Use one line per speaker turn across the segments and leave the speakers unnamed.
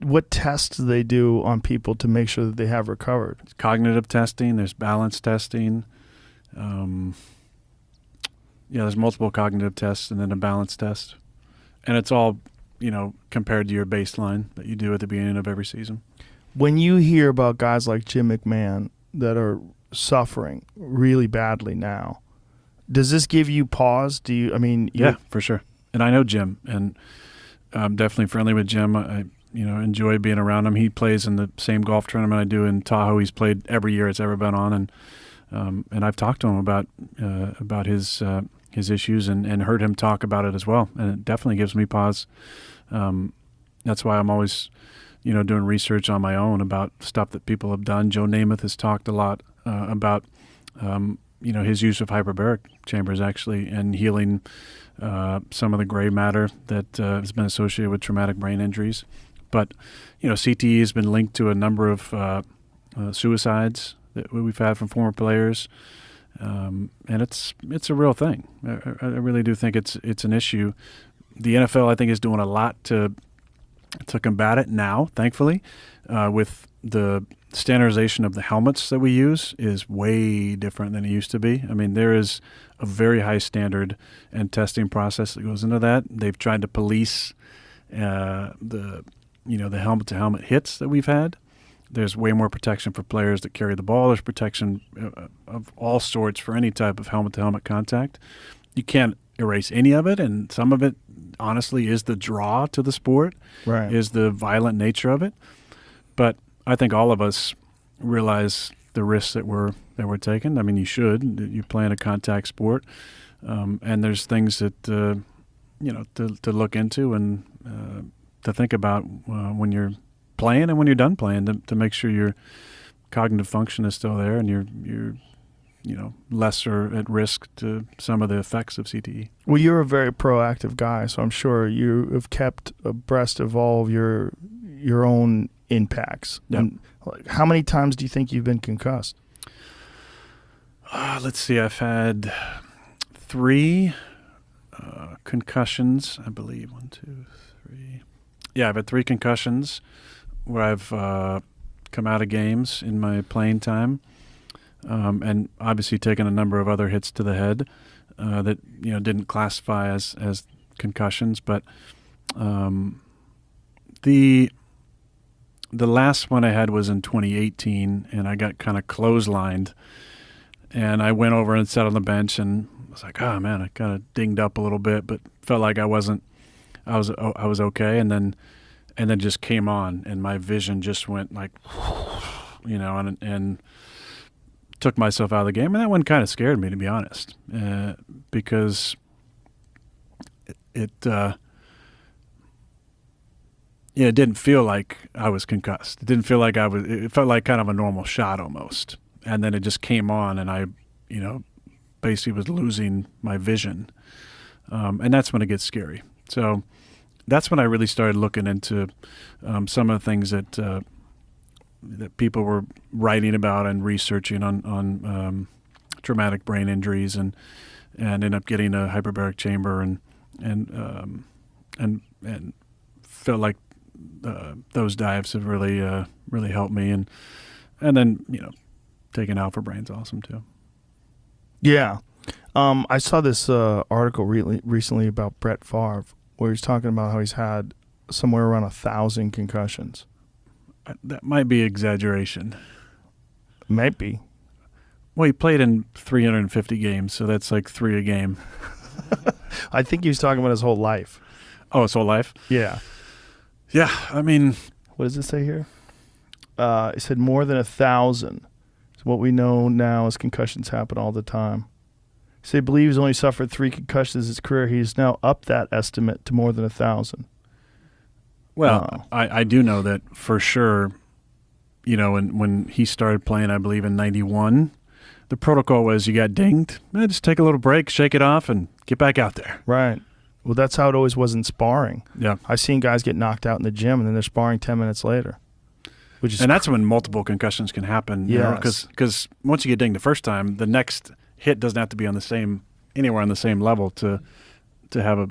what tests do they do on people to make sure that they have recovered?
Cognitive testing. There's balance testing. There's multiple cognitive tests and then a balance test. And it's all, compared to your baseline that you do at the beginning of every season.
When you hear about guys like Jim McMahon that are suffering really badly now, does this give you pause? Yeah,
for sure. And I know Jim, and I'm definitely friendly with Jim. I enjoy being around him. He plays in the same golf tournament I do in Tahoe. He's played every year it's ever been on, and I've talked to him about his issues and heard him talk about it as well. And it definitely gives me pause. That's why I'm always, doing research on my own about stuff that people have done. Joe Namath has talked a lot about, his use of hyperbaric chambers actually and healing some of the gray matter that has been associated with traumatic brain injuries. But, CTE has been linked to a number of suicides that we've had from former players. And it's a real thing. I really do think it's an issue. The NFL, I think, is doing a lot to combat it now, thankfully, with the standardization of the helmets that we use is way different than it used to be. I mean, there is a very high standard and testing process that goes into that. They've tried to police the helmet-to-helmet hits that we've had. There's way more protection for players that carry the ball. There's protection of all sorts for any type of helmet-to-helmet contact. You can't erase any of it, and some of it, honestly, is the draw to the sport,
right? Is
the violent nature of it. But I think all of us realize the risks that we're taking. I mean, you should. You're playing a contact sport, and there's things that to look into and to think about when you're playing and when you're done playing to make sure your cognitive function is still there and you're lesser at risk to some of the effects of CTE.
Well, you're a very proactive guy, so I'm sure you have kept abreast of all of your own impacts.
Yep.
And how many times do you think you've been concussed?
Let's see. I've had 3 concussions, I believe. 1, 2, 3. Yeah, I've had 3 concussions where I've come out of games in my playing time, and obviously taken a number of other hits to the head that didn't classify as concussions. But the last one I had was in 2018, and I got kind of clotheslined, and I went over and sat on the bench and was like, oh man, I kind of dinged up a little bit, but felt like I was okay, and then just came on, and my vision just went like, and took myself out of the game, and that one kind of scared me, to be honest, because it didn't feel like I was concussed. It didn't feel like it felt like kind of a normal shot almost. And then it just came on, and I, basically was losing my vision. And that's when it gets scary. So that's when I really started looking into some of the things that people were writing about and researching on traumatic brain injuries, and ended up getting a hyperbaric chamber and felt like those dives have really helped me, and then taking Alpha Brain's awesome too.
Yeah, I saw this article recently about Brett Favre, where he's talking about how he's had somewhere around 1,000 concussions.
That might be exaggeration.
Might be.
Well, he played in 350 games, so that's like 3 a game.
I think he was talking about his whole life.
Oh, his whole life?
Yeah. Yeah,
I mean...
What does it say here? It said more than 1,000. So what we know now is concussions happen all the time. So he believes only suffered 3 concussions in his career. He's now upped that estimate to more than 1,000.
Well, I do know that for sure, when he started playing, I believe in 91, the protocol was you got dinged, just take a little break, shake it off, and get back out there.
Right. Well, that's how it always was in sparring.
Yeah.
I've seen guys get knocked out in the gym, and then they're sparring 10 minutes later.
And that's when multiple concussions can happen.
Yeah.
Because once you get dinged the first time, the next hit doesn't have to be anywhere on the same level to to have a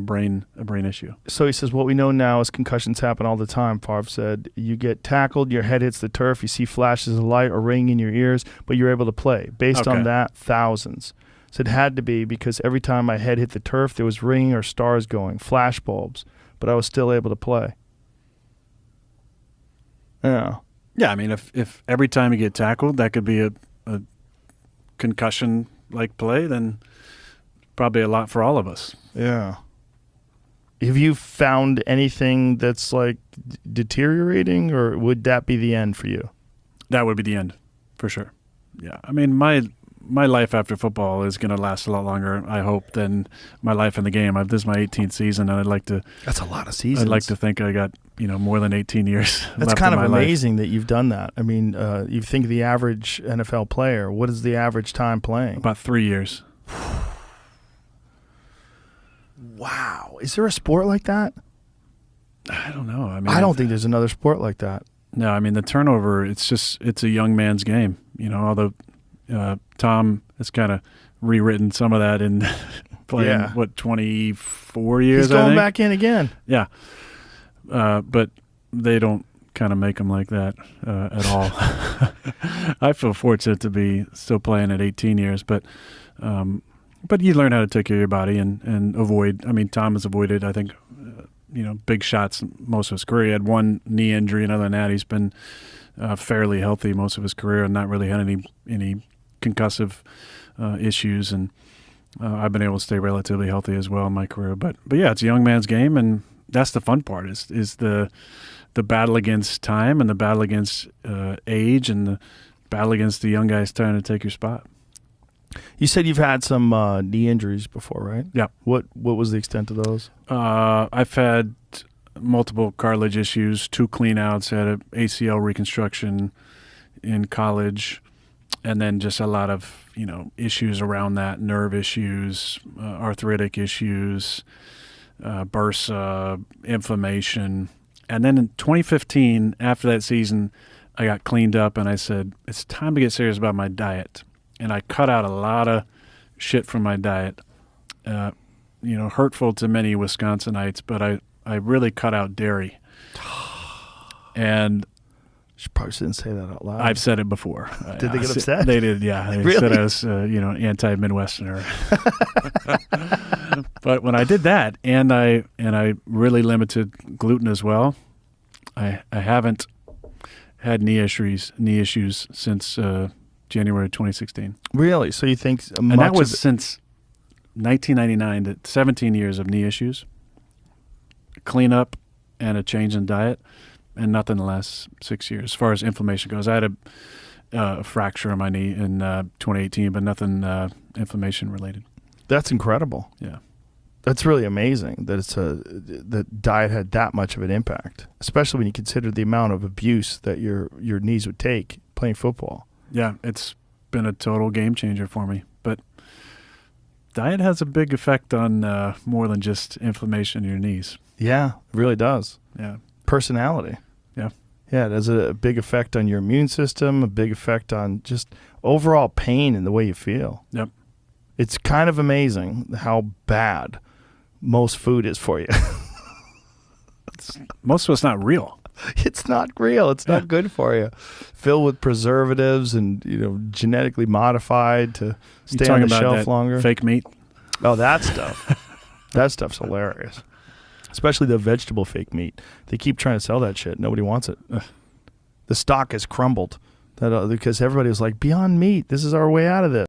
brain issue.
So he says, what we know now is concussions happen all the time. Favre said, you get tackled, your head hits the turf, you see flashes of light or ringing in your ears, but you're able to play. Based on that, thousands. So it had to be because every time my head hit the turf, there was ringing or stars going, flash bulbs, but I was still able to play. Yeah.
Yeah, I mean, if every time you get tackled, that could be a concussion-like play, then probably a lot for all of us.
Yeah. Have you found anything that's like deteriorating, or would that be the end for you?
That would be the end, for sure. Yeah. I mean, my life after football is going to last a lot longer, I hope, than my life in the game. This is my 18th season, and I'd like to...
That's a lot of seasons.
I'd like to think I got, more than 18 years
That's
left
kind
in
of
my
amazing
life.
that you've done that. I mean, you think of the average NFL player. What is the average time playing?
About 3 years.
Wow. Is there a sport like that?
I don't know. I mean,
I don't think there's another sport like that.
No, I mean, the turnover, it's a young man's game. Although Tom has kind of rewritten some of that in playing, 24 years,
He's going
I think?
back in again.
Yeah. But they don't kind of make them like that at all. I feel fortunate to be still playing at 18 years, but you learn how to take care of your body and avoid. I mean, Tom has avoided, I think, big shots most of his career. He had one knee injury, and other than that, he's been fairly healthy most of his career and not really had any concussive issues. And I've been able to stay relatively healthy as well in my career. But yeah, it's a young man's game, and that's the fun part is the battle against time and the battle against age and the battle against the young guys trying to take your spot.
You said you've had some knee injuries before, right?
Yeah.
What was the extent of those?
I've had multiple cartilage issues, 2 cleanouts, had an ACL reconstruction in college, and then just a lot of issues around that, nerve issues, arthritic issues, bursa, inflammation. And then in 2015, after that season, I got cleaned up, and I said, it's time to get serious about my diet. And I cut out a lot of shit from my diet, hurtful to many Wisconsinites, but I really cut out dairy. And
You probably shouldn't say that out loud.
I've said it before.
Did they get upset?
They did, yeah. They
Really?
said I was, anti-Midwesterner. But when I did that, and I really limited gluten as well, I haven't had knee issues since January 2016.
Really? So you think
And that was since 1999, to 17 years of knee issues, cleanup, and a change in diet, and nothing the last 6 years. As far as inflammation goes, I had a fracture in my knee in 2018, but nothing inflammation related.
That's incredible.
Yeah.
That's really amazing that that diet had that much of an impact, especially when you consider the amount of abuse that your knees would take playing football.
Yeah, it's been a total game changer for me. But diet has a big effect on more than just inflammation in your knees.
Yeah, it really does.
Yeah.
Personality.
Yeah.
Yeah, it has a big effect on your immune system, a big effect on just overall pain and the way you feel.
Yep.
It's kind of amazing how bad most food is for you.
Most of it's not real.
It's not real. It's not good for you. Filled with preservatives and genetically modified to stay on the shelf longer.
Fake meat.
Oh, that stuff. That stuff's hilarious. Especially the vegetable fake meat. They keep trying to sell that shit. Nobody wants it. Ugh. The stock has crumbled because everybody was like, Beyond Meat, this is our way out of this.